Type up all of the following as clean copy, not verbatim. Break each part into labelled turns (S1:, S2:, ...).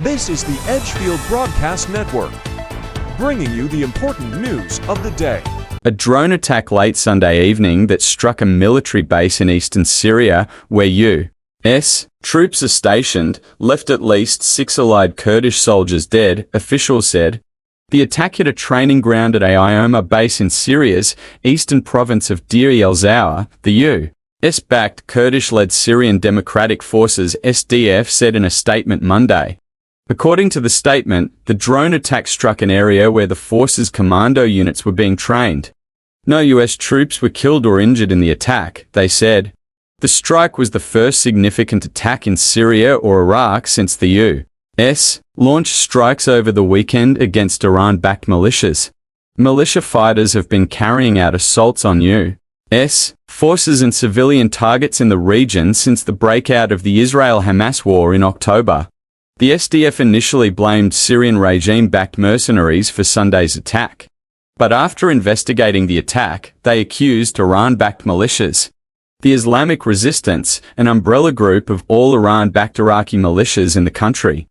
S1: This is the Edgefield Broadcast Network, bringing you the important news of the day.
S2: A drone attack late Sunday evening that struck a military base in eastern Syria, where U.S. troops are stationed, left at least 6 allied Kurdish soldiers dead, officials said. The attack hit a training ground at a Ioma base in Syria's eastern province of Deir el-Zawar, the U.S.-backed Kurdish-led Syrian Democratic Forces SDF said in a statement Monday. According to the statement, the drone attack struck an area where the force's commando units were being trained. No U.S. troops were killed or injured in the attack, they said. The strike was the first significant attack in Syria or Iraq since the U.S. launched strikes over the weekend against Iran-backed militias. Militia fighters have been carrying out assaults on U.S. forces and civilian targets in the region since the breakout of the Israel-Hamas war in October. The SDF initially blamed Syrian regime-backed mercenaries for Sunday's attack. But after investigating the attack, they accused Iran-backed militias. The Islamic Resistance, an umbrella group of all Iran-backed Iraqi militias in the country,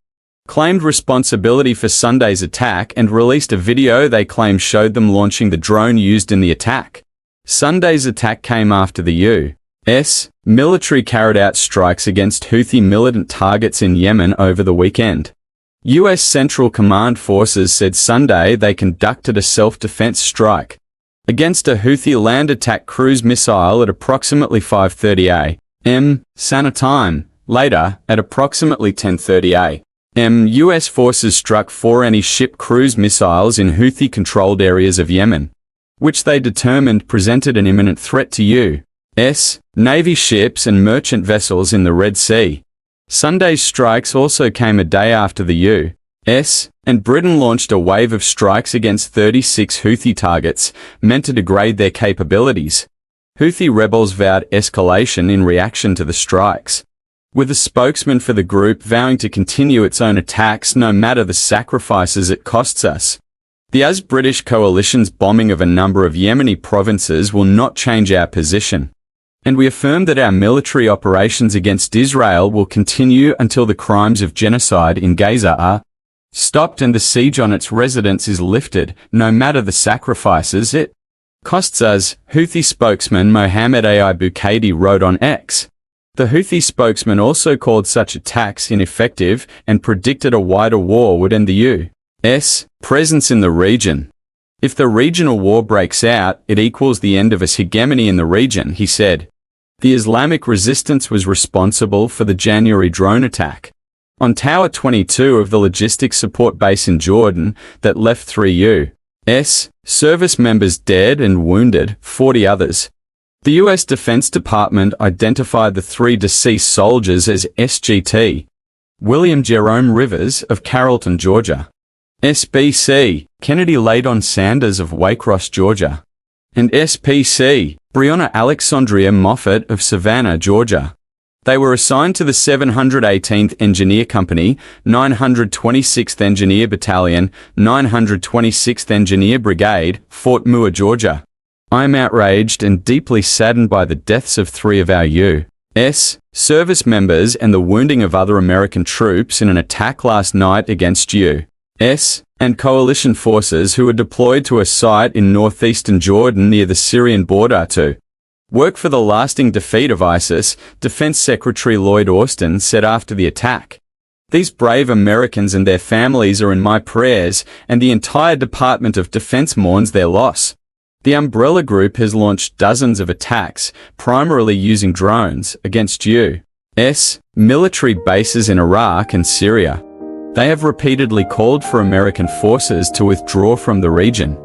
S2: claimed responsibility for Sunday's attack and released a video they claim showed them launching the drone used in the attack. Sunday's attack came after the U.S. military carried out strikes against Houthi militant targets in Yemen over the weekend. U.S. Central Command forces said Sunday they conducted a self-defense strike against a Houthi land attack cruise missile at approximately 5:30 a.m. Sana time. Later, at approximately 10:30 a.m., U.S. forces struck 4 anti-ship cruise missiles in Houthi-controlled areas of Yemen, which they determined presented an imminent threat to U.S. Navy ships and merchant vessels in the Red Sea. Sunday's strikes also came a day after the U.S. and Britain launched a wave of strikes against 36 Houthi targets, meant to degrade their capabilities. Houthi rebels vowed escalation in reaction to the strikes, with a spokesman for the group vowing to continue its own attacks no matter the sacrifices it costs us. The US-British coalition's bombing of a number of Yemeni provinces will not change our position, and we affirm that our military operations against Israel will continue until the crimes of genocide in Gaza are stopped and the siege on its residents is lifted, no matter the sacrifices it costs us, Houthi spokesman Mohammed Al Bukaidi wrote on X. The Houthi spokesman also called such attacks ineffective and predicted a wider war would end the U.S. presence in the region. If the regional war breaks out, it equals the end of its hegemony in the region, he said. The Islamic Resistance was responsible for the January drone attack on Tower 22 of the logistics support base in Jordan that left 3 U.S. service members dead and wounded, 40 others. The U.S. Defense Department identified the 3 deceased soldiers as SGT William Jerome Rivers of Carrollton, Georgia, SBC Kennedy Ladon Sanders of Waycross, Georgia, and SPC Breonna Alexandria Moffett of Savannah, Georgia. They were assigned to the 718th Engineer Company, 926th Engineer Battalion, 926th Engineer Brigade, Fort Moore, Georgia. I am outraged and deeply saddened by the deaths of 3 of our U.S. service members and the wounding of other American troops in an attack last night against U.S. and coalition forces who were deployed to a site in northeastern Jordan near the Syrian border to work for the lasting defeat of ISIS, Defense Secretary Lloyd Austin said after the attack. These brave Americans and their families are in my prayers, and the entire Department of Defense mourns their loss. The umbrella group has launched dozens of attacks, primarily using drones, against U.S. military bases in Iraq and Syria. They have repeatedly called for American forces to withdraw from the region.